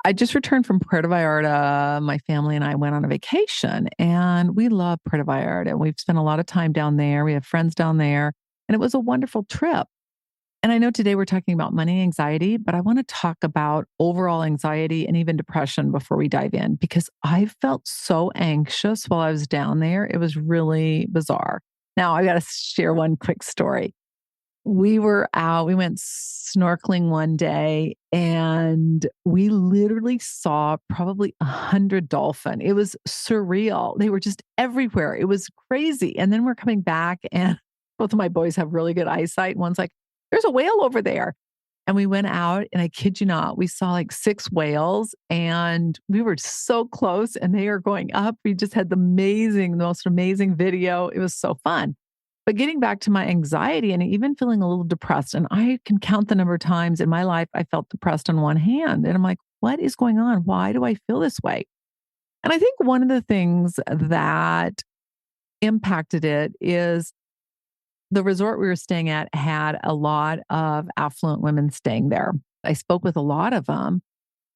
I just returned from Puerto Vallarta. My family and I went on a vacation and we love Puerto Vallarta. We've spent a lot of time down there. We have friends down there and it was a wonderful trip. And I know today we're talking about money anxiety, but I want to talk about overall anxiety and even depression before we dive in because I felt so anxious while I was down there. It was really bizarre. Now, I got to share one quick story. We went snorkeling one day and we literally saw probably 100 dolphin. It was surreal. They were just everywhere. It was crazy. And then we're coming back and both of my boys have really good eyesight. One's like, there's a whale over there. And we went out and I kid you not, we saw like 6 whales and we were so close and they are going up. We just had the most amazing video. It was so fun. But getting back to my anxiety and even feeling a little depressed, and I can count the number of times in my life I felt depressed on one hand. And I'm like, what is going on? Why do I feel this way? And I think one of the things that impacted it is the resort we were staying at had a lot of affluent women staying there. I spoke with a lot of them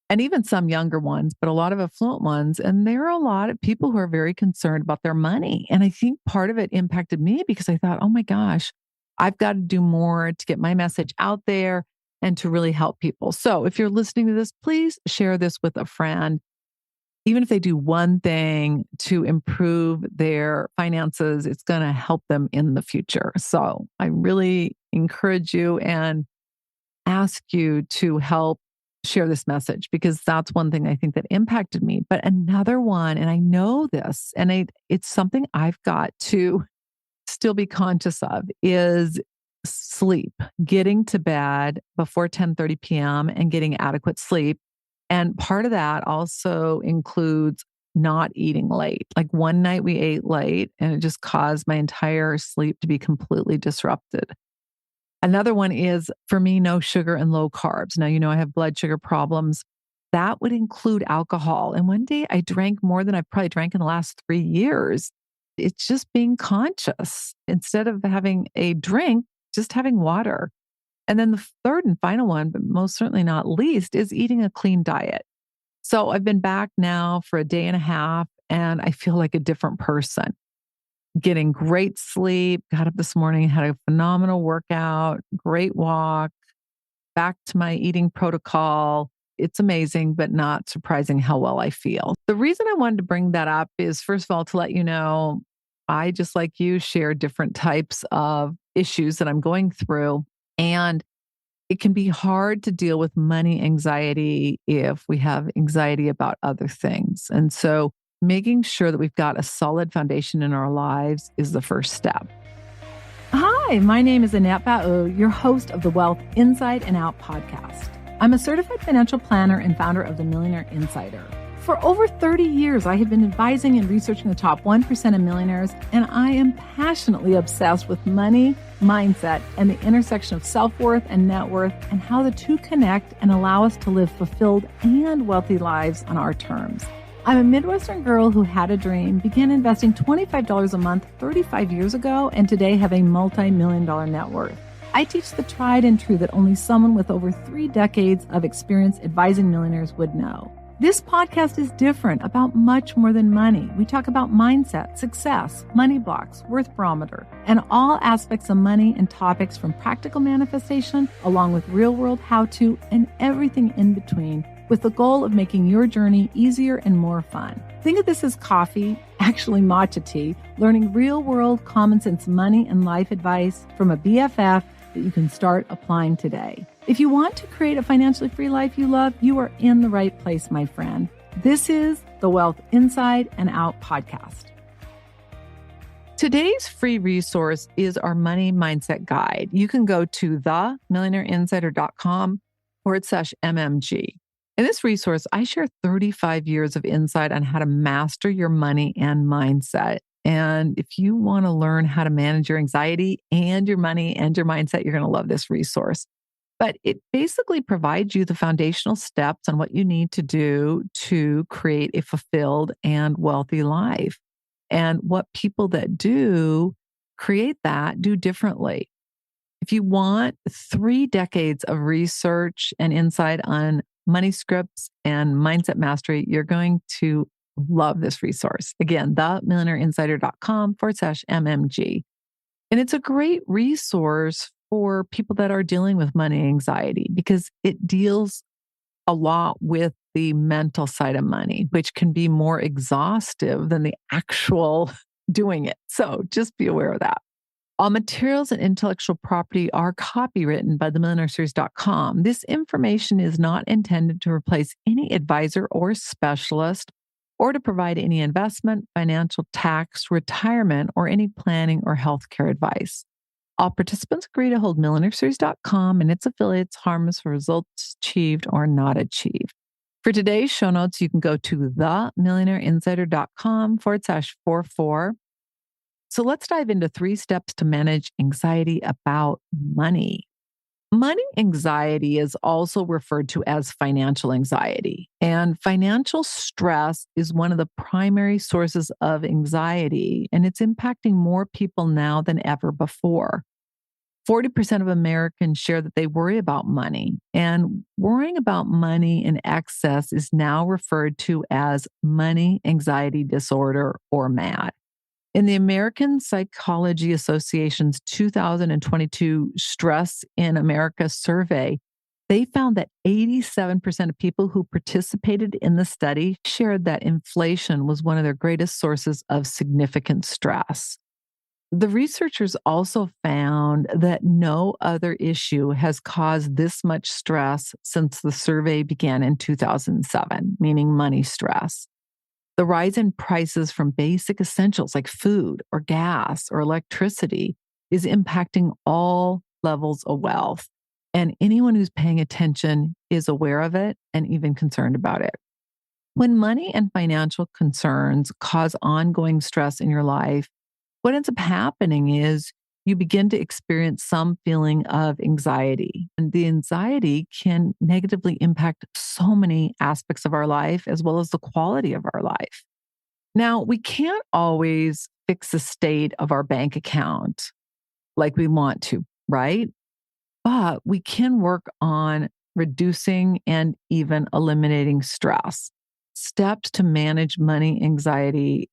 and even some younger ones, but a lot of affluent ones. And there are a lot of people who are very concerned about their money. And I think part of it impacted me because I thought, oh my gosh, I've got to do more to get my message out there and to really help people. So if you're listening to this, please share this with a friend. Even if they do one thing to improve their finances, it's going to help them in the future. So I really encourage you and ask you to help share this message because that's one thing I think that impacted me. But another one, and I know this, and it's something I've got to still be conscious of, is sleep, getting to bed before 10:30 p.m. and getting adequate sleep. And part of that also includes not eating late. Like one night we ate late and it just caused my entire sleep to be completely disrupted. Another one is for me, no sugar and low carbs. Now, I have blood sugar problems. That would include alcohol. And one day I drank more than I probably drank in the last 3 years. It's just being conscious. Instead of having a drink, just having water. And then the third and final one, but most certainly not least, is eating a clean diet. So I've been back now for a day and a half and I feel like a different person. Getting great sleep, got up this morning, had a phenomenal workout, great walk, back to my eating protocol. It's amazing, but not surprising how well I feel. The reason I wanted to bring that up is, first of all, to let you know, I, just like you, share different types of issues that I'm going through. And it can be hard to deal with money anxiety if we have anxiety about other things. And so making sure that we've got a solid foundation in our lives is the first step. Hi, my name is Annette Ba'u, your host of the Wealth Inside and Out podcast. I'm a certified financial planner and founder of the Millionaire Insider. For over 30 years, I have been advising and researching the top 1% of millionaires, and I am passionately obsessed with money, mindset, and the intersection of self-worth and net worth, and how the two connect and allow us to live fulfilled and wealthy lives on our terms. I'm a Midwestern girl who had a dream, began investing $25 a month 35 years ago, and today have a multi-million-dollar net worth. I teach the tried and true that only someone with over 3 decades of experience advising millionaires would know. This podcast is different, about much more than money. We talk about mindset, success, money blocks, worth barometer, and all aspects of money and topics from practical manifestation, along with real-world how-to and everything in between, with the goal of making your journey easier and more fun. Think of this as coffee, actually matcha tea, learning real-world common sense money and life advice from a BFF that you can start applying today. If you want to create a financially free life you love, you are in the right place, my friend. This is the Wealth Inside and Out podcast. Today's free resource is our money mindset guide. You can go to themillionaireinsider.com/MMG. In this resource, I share 35 years of insight on how to master your money and mindset. And if you want to learn how to manage your anxiety and your money and your mindset, you're going to love this resource. But it basically provides you the foundational steps on what you need to do to create a fulfilled and wealthy life. And what people that do create that do differently. If you want 3 decades of research and insight on money scripts and mindset mastery, you're going to love this resource. Again, themillionaireinsider.com/MMG. And it's a great resource for people that are dealing with money anxiety because it deals a lot with the mental side of money, which can be more exhaustive than the actual doing it. So just be aware of that. All materials and intellectual property are copywritten by themillionaireseries.com. This information is not intended to replace any advisor or specialist or to provide any investment, financial, tax, retirement, or any planning or healthcare advice. All participants agree to hold millionaireseries.com and its affiliates harmless for results achieved or not achieved. For today's show notes, you can go to themillionaireininsider.com/44. So let's dive into 3 steps to manage anxiety about money. Money anxiety is also referred to as financial anxiety, and financial stress is one of the primary sources of anxiety, and it's impacting more people now than ever before. 40% of Americans share that they worry about money, and worrying about money in excess is now referred to as money anxiety disorder or MAD. In the American Psychology Association's 2022 Stress in America survey, they found that 87% of people who participated in the study shared that inflation was one of their greatest sources of significant stress. The researchers also found that no other issue has caused this much stress since the survey began in 2007, meaning money stress. The rise in prices from basic essentials like food or gas or electricity is impacting all levels of wealth. And anyone who's paying attention is aware of it and even concerned about it. When money and financial concerns cause ongoing stress in your life, what ends up happening is you begin to experience some feeling of anxiety. And the anxiety can negatively impact so many aspects of our life, as well as the quality of our life. Now, we can't always fix the state of our bank account like we want to, right? But we can work on reducing and even eliminating stress. Steps to manage money anxiety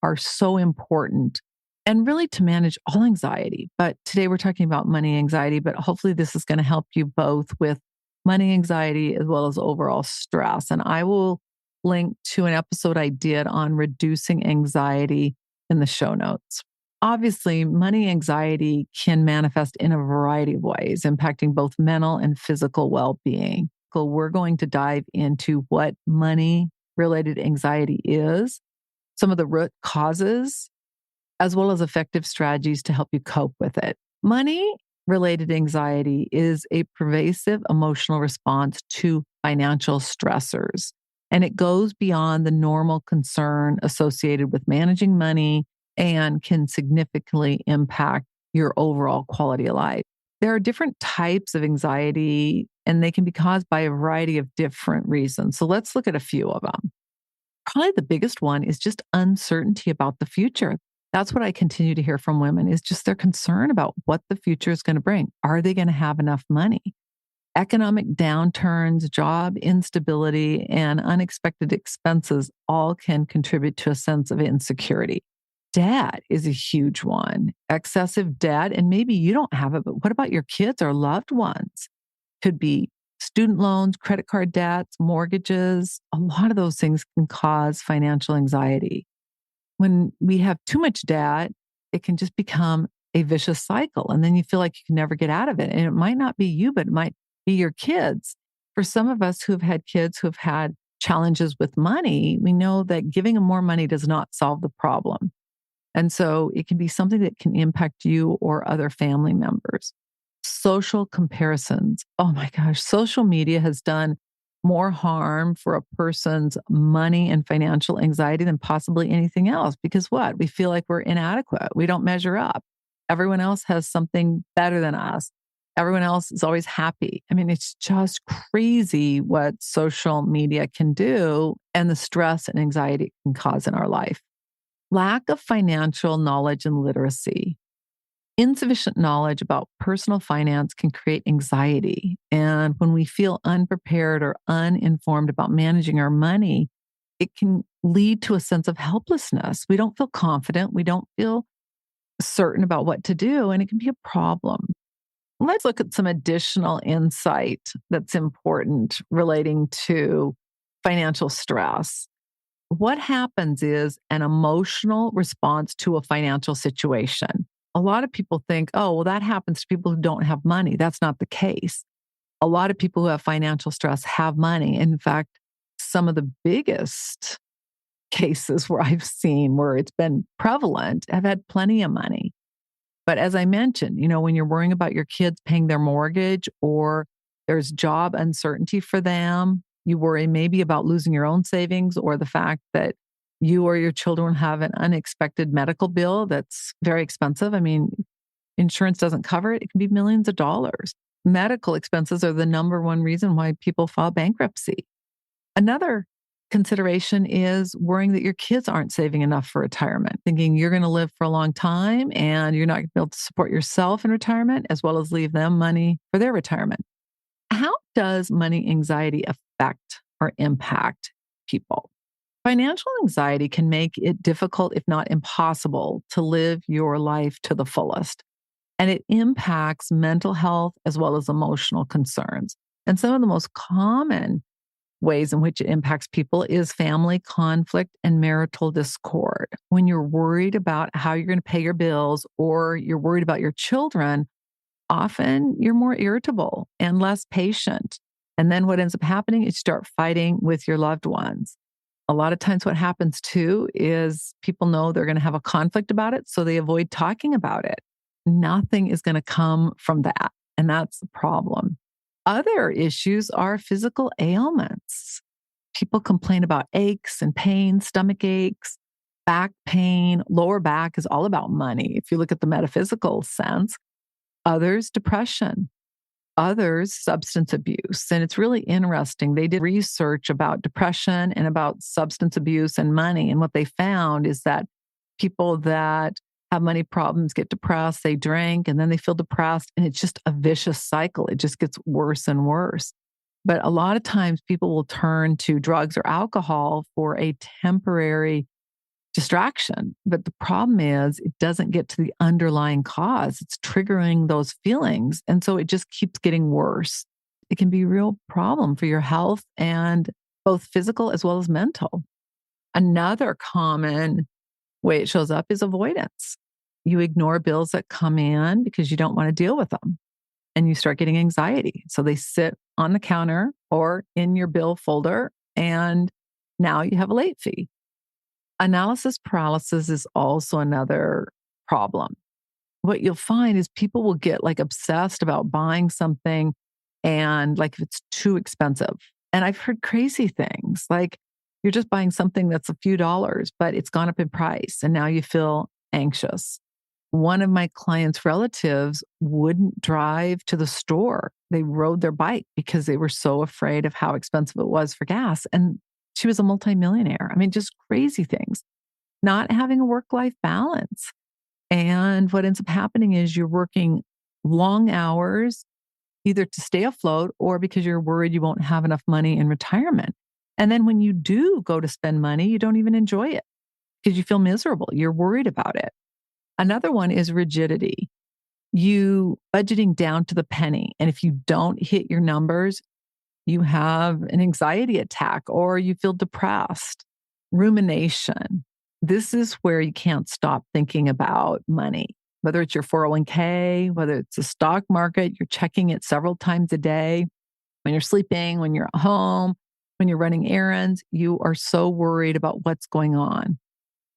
are so important and really to manage all anxiety. But today we're talking about money anxiety, but hopefully this is going to help you both with money anxiety as well as overall stress. And I will link to an episode I did on reducing anxiety in the show notes. Obviously, money anxiety can manifest in a variety of ways, impacting both mental and physical well-being. So we're going to dive into what money related anxiety is, some of the root causes, as well as effective strategies to help you cope with it. Money related anxiety is a pervasive emotional response to financial stressors, and it goes beyond the normal concern associated with managing money and can significantly impact your overall quality of life. There are different types of anxiety, and they can be caused by a variety of different reasons. So let's look at a few of them. Probably the biggest one is just uncertainty about the future. That's what I continue to hear from women is just their concern about what the future is going to bring. Are they going to have enough money? Economic downturns, job instability, and unexpected expenses all can contribute to a sense of insecurity. Debt is a huge one. Excessive debt, and maybe you don't have it, but what about your kids or loved ones? Could be student loans, credit card debts, mortgages. A lot of those things can cause financial anxiety. When we have too much debt, it can just become a vicious cycle. And then you feel like you can never get out of it. And it might not be you, but it might be your kids. For some of us who've had kids who've had challenges with money, we know that giving them more money does not solve the problem. And so it can be something that can impact you or other family members. Social comparisons. Oh my gosh, social media has done more harm for a person's money and financial anxiety than possibly anything else. Because what? We feel like we're inadequate. We don't measure up. Everyone else has something better than us. Everyone else is always happy. I mean, it's just crazy what social media can do and the stress and anxiety it can cause in our life. Lack of financial knowledge and literacy. Insufficient knowledge about personal finance can create anxiety. And when we feel unprepared or uninformed about managing our money, it can lead to a sense of helplessness. We don't feel confident. We don't feel certain about what to do, and it can be a problem. Let's look at some additional insight that's important relating to financial stress. What happens is an emotional response to a financial situation. A lot of people think, oh, well, that happens to people who don't have money. That's not the case. A lot of people who have financial stress have money. In fact, some of the biggest cases where I've seen where it's been prevalent have had plenty of money. But as I mentioned, when you're worrying about your kids paying their mortgage or there's job uncertainty for them, you worry maybe about losing your own savings or the fact that you or your children have an unexpected medical bill that's very expensive. I mean, insurance doesn't cover it. It can be millions of dollars. Medical expenses are the number one reason why people file bankruptcy. Another consideration is worrying that your kids aren't saving enough for retirement, thinking you're going to live for a long time and you're not going to be able to support yourself in retirement as well as leave them money for their retirement. How does money anxiety affect or impact people? Financial anxiety can make it difficult, if not impossible, to live your life to the fullest. And it impacts mental health as well as emotional concerns. And some of the most common ways in which it impacts people is family conflict and marital discord. When you're worried about how you're going to pay your bills or you're worried about your children, often you're more irritable and less patient. And then what ends up happening is you start fighting with your loved ones. A lot of times, what happens too is people know they're going to have a conflict about it, so they avoid talking about it. Nothing is going to come from that. And that's the problem. Other issues are physical ailments. People complain about aches and pains, stomach aches, back pain. Lower back is all about money, if you look at the metaphysical sense. Others, depression. Others, substance abuse. And it's really interesting. They did research about depression and about substance abuse and money. And what they found is that people that have money problems get depressed, they drink, and then they feel depressed. And it's just a vicious cycle. It just gets worse and worse. But a lot of times people will turn to drugs or alcohol for a temporary distraction. But the problem is it doesn't get to the underlying cause. It's triggering those feelings. And so it just keeps getting worse. It can be a real problem for your health and both physical as well as mental. Another common way it shows up is avoidance. You ignore bills that come in because you don't want to deal with them and you start getting anxiety. So they sit on the counter or in your bill folder and now you have a late fee. Analysis paralysis is also another problem. What you'll find is people will get like obsessed about buying something and like if it's too expensive. And I've heard crazy things like you're just buying something that's a few dollars, but it's gone up in price and now you feel anxious. One of my clients' relatives wouldn't drive to the store. They rode their bike because they were so afraid of how expensive it was for gas. And she was a multimillionaire. I mean, just crazy things. Not having a work-life balance. And what ends up happening is you're working long hours, either to stay afloat or because you're worried you won't have enough money in retirement. And then when you do go to spend money, you don't even enjoy it because you feel miserable. You're worried about it. Another one is rigidity. You budgeting down to the penny. And if you don't hit your numbers, you have an anxiety attack or you feel depressed. Rumination. This is where you can't stop thinking about money, whether it's your 401k, whether it's the stock market, you're checking it several times a day. When you're sleeping, when you're at home, when you're running errands, you are so worried about what's going on.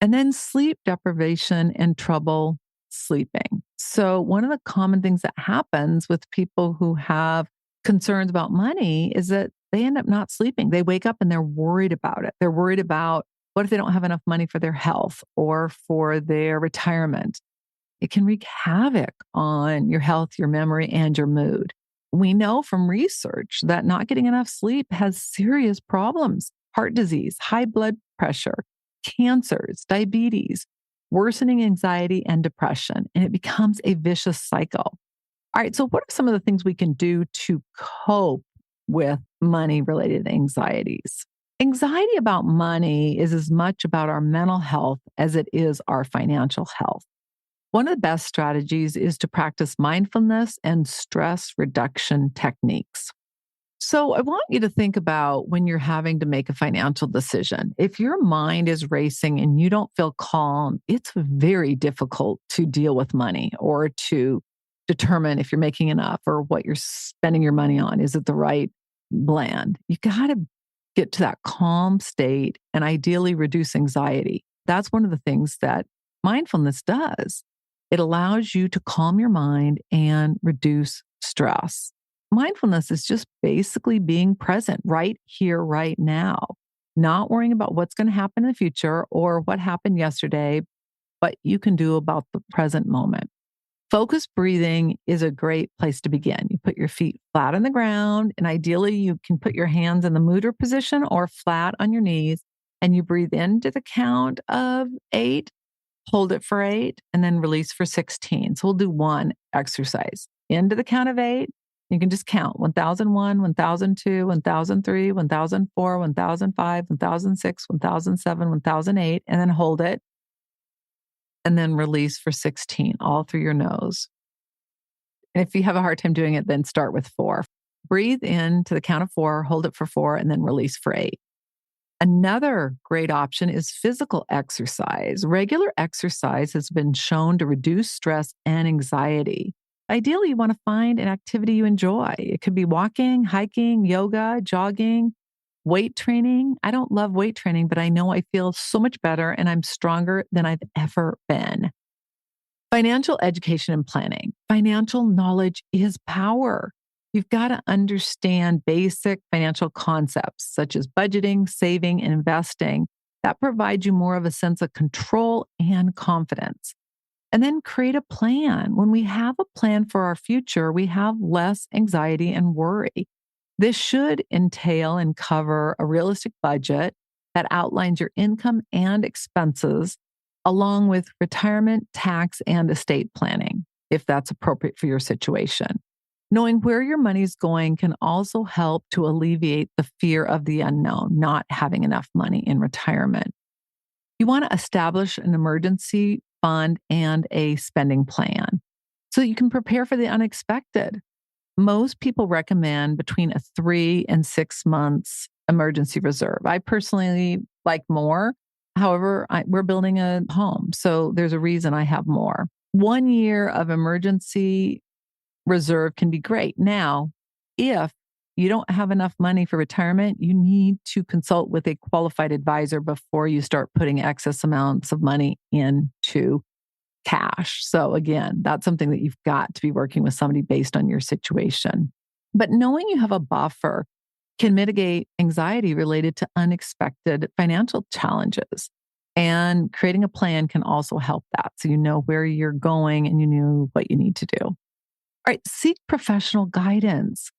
And then sleep deprivation and trouble sleeping. So one of the common things that happens with people who have concerns about money is that they end up not sleeping. They wake up and they're worried about it. They're worried about what if they don't have enough money for their health or for their retirement. It can wreak havoc on your health, your memory, and your mood. We know from research that not getting enough sleep has serious problems: heart disease, high blood pressure, cancers, diabetes, worsening anxiety and depression, and it becomes a vicious cycle. All right, so what are some of the things we can do to cope with money related anxieties? Anxiety about money is as much about our mental health as it is our financial health. One of the best strategies is to practice mindfulness and stress reduction techniques. So, I want you to think about when you're having to make a financial decision. If your mind is racing and you don't feel calm, it's very difficult to deal with money or to determine if you're making enough or what you're spending your money on. Is it the right blend? You got to get to that calm state and ideally reduce anxiety. That's one of the things that mindfulness does. It allows you to calm your mind and reduce stress. Mindfulness is just basically being present right here, right now, not worrying about what's going to happen in the future or what happened yesterday, but you can do about the present moment. Focused breathing is a great place to begin. You put your feet flat on the ground, and ideally, you can put your hands in the mudra position or flat on your knees, and you breathe into the count of 8, hold it for 8, and then release for 16. So we'll do one exercise. Into the count of 8, you can just count 1001, 1002, 1003, 1004, 1005, 1006, 1007, 1008, and then hold it. And then release for 16, all through your nose. And if you have a hard time doing it, then start with 4. Breathe in to the count of 4, hold it for 4, and then release for 8. Another great option is physical exercise. Regular exercise has been shown to reduce stress and anxiety. Ideally, you want to find an activity you enjoy. It could be walking, hiking, yoga, jogging, weight training. I don't love weight training, but I know I feel so much better and I'm stronger than I've ever been. Financial education and planning. Financial knowledge is power. You've got to understand basic financial concepts such as budgeting, saving, and investing. That provides you more of a sense of control and confidence. And then create a plan. When we have a plan for our future, we have less anxiety and worry. This should entail and cover a realistic budget that outlines your income and expenses, along with retirement, tax, and estate planning, if that's appropriate for your situation. Knowing where your money's going can also help to alleviate the fear of the unknown, not having enough money in retirement. You want to establish an emergency fund and a spending plan so that you can prepare for the unexpected. Most people recommend between a 3 and 6 months emergency reserve. I personally like more. However, we're building a home, so there's a reason I have more. 1 year of emergency reserve can be great. Now, if you don't have enough money for retirement, you need to consult with a qualified advisor before you start putting excess amounts of money into cash. So again, that's something that you've got to be working with somebody based on your situation. But knowing you have a buffer can mitigate anxiety related to unexpected financial challenges. And creating a plan can also help that. So you know where you're going and you know what you need to do. All right, seek professional guidance.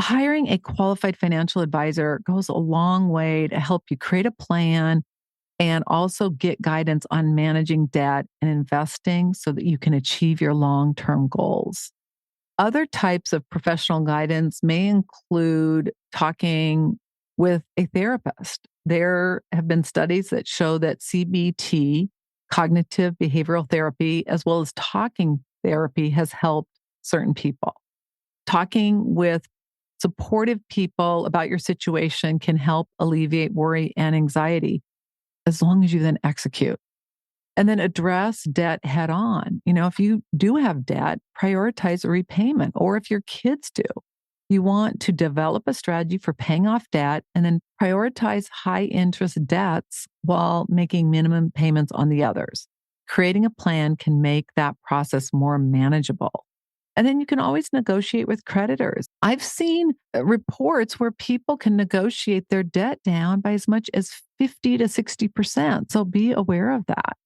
Hiring a qualified financial advisor goes a long way to help you create a plan and also get guidance on managing debt and investing so that you can achieve your long-term goals. Other types of professional guidance may include talking with a therapist. There have been studies that show that CBT, cognitive behavioral therapy, as well as talking therapy, has helped certain people. Talking with supportive people about your situation can help alleviate worry and anxiety as long as you then execute. And then address debt head on. If you do have debt, prioritize a repayment, or if your kids do, you want to develop a strategy for paying off debt and then prioritize high interest debts while making minimum payments on the others. Creating a plan can make that process more manageable. And then you can always negotiate with creditors. I've seen reports where people can negotiate their debt down by as much as 50 to 60%. So be aware of that.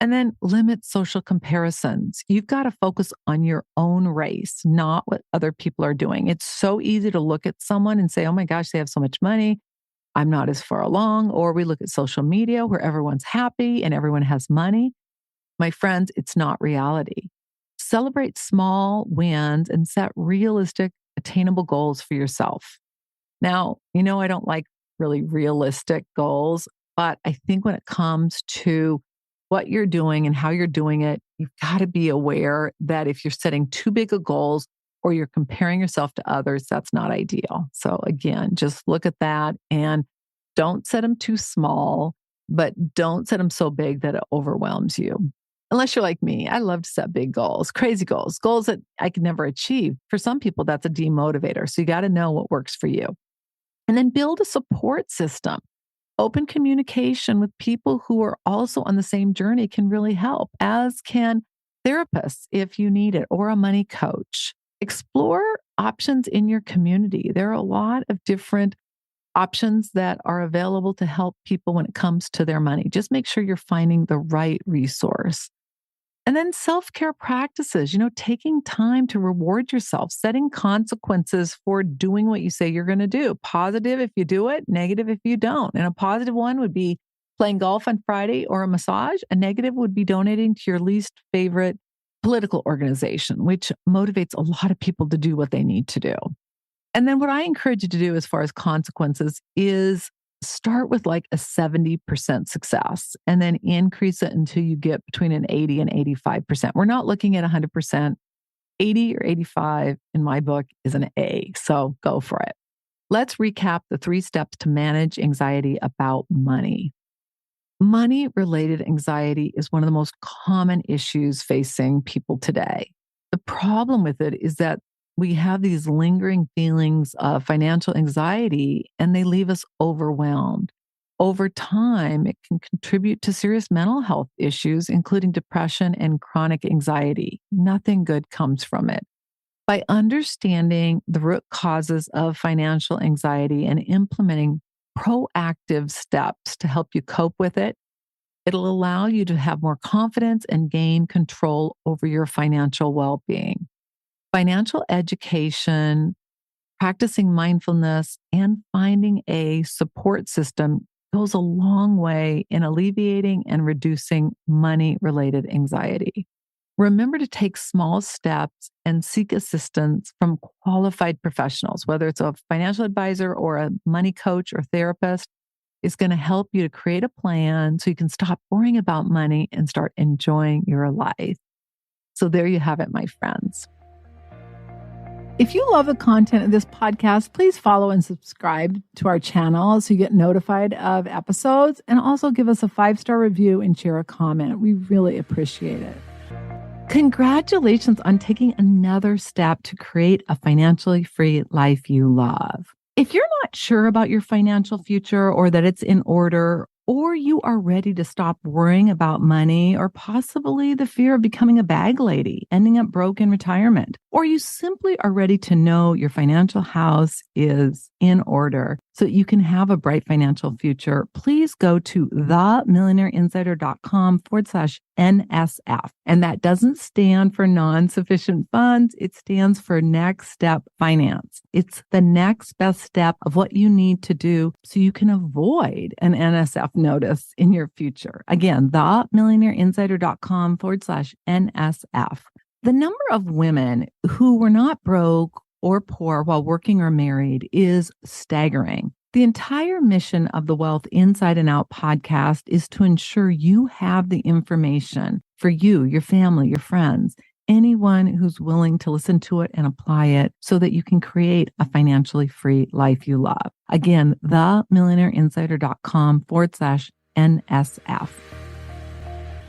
And then limit social comparisons. You've got to focus on your own race, not what other people are doing. It's so easy to look at someone and say, oh my gosh, they have so much money. I'm not as far along. Or we look at social media where everyone's happy and everyone has money. My friends, it's not reality. Celebrate small wins and set realistic, attainable goals for yourself. Now, I don't like really realistic goals, but I think when it comes to what you're doing and how you're doing it, you've got to be aware that if you're setting too big of goals or you're comparing yourself to others, that's not ideal. So, again, just look at that and don't set them too small, but don't set them so big that it overwhelms you. Unless you're like me, I love to set big goals, crazy goals, goals that I could never achieve. For some people, that's a demotivator. So, you got to know what works for you. And then build a support system. Open communication with people who are also on the same journey can really help, as can therapists if you need it, or a money coach. Explore options in your community. There are a lot of different options that are available to help people when it comes to their money. Just make sure you're finding the right resource. And then self-care practices, taking time to reward yourself, setting consequences for doing what you say you're going to do. Positive if you do it, negative if you don't. And a positive one would be playing golf on Friday or a massage. A negative would be donating to your least favorite political organization, which motivates a lot of people to do what they need to do. And then what I encourage you to do as far as consequences is start with like a 70% success and then increase it until you get between an 80 and 85%. We're not looking at 100%. 80 or 85 in my book is an A. So go for it. Let's recap the 3 steps to manage anxiety about money. Money-related anxiety is one of the most common issues facing people today. The problem with it is that we have these lingering feelings of financial anxiety and they leave us overwhelmed. Over time, it can contribute to serious mental health issues, including depression and chronic anxiety. Nothing good comes from it. By understanding the root causes of financial anxiety and implementing proactive steps to help you cope with it, it'll allow you to have more confidence and gain control over your financial well-being. Financial education, practicing mindfulness, and finding a support system goes a long way in alleviating and reducing money-related anxiety. Remember to take small steps and seek assistance from qualified professionals, whether it's a financial advisor or a money coach or therapist. Is going to help you to create a plan so you can stop worrying about money and start enjoying your life. So there you have it, my friends. If you love the content of this podcast, please follow and subscribe to our channel so you get notified of episodes, and also give us a 5-star review and share a comment. We really appreciate it. Congratulations on taking another step to create a financially free life you love. If you're not sure about your financial future or that it's in order, or you are ready to stop worrying about money, or possibly the fear of becoming a bag lady, ending up broke in retirement, or you simply are ready to know your financial house is in order so that you can have a bright financial future, please go to themillionaireinsider.com/NSF. And that doesn't stand for non-sufficient funds. It stands for Next Step Finance. It's the next best step of what you need to do so you can avoid an NSF notice in your future. Again, themillionaireinsider.com/NSF. The number of women who were not broke or poor while working or married is staggering. The entire mission of the Wealth Inside and Out podcast is to ensure you have the information for you, your family, your friends, anyone who's willing to listen to it and apply it so that you can create a financially free life you love. Again, themillionaireinsider.com/NSF.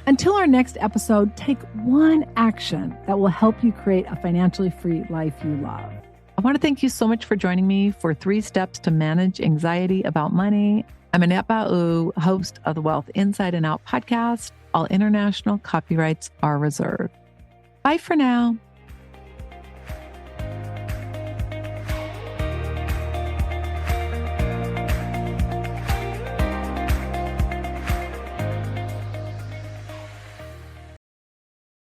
Until our next episode, take one action that will help you create a financially free life you love. I want to thank you so much for joining me for 3 steps to manage anxiety about money. I'm Annette Ba'u, host of the Wealth Inside and Out podcast. All international copyrights are reserved. Bye for now.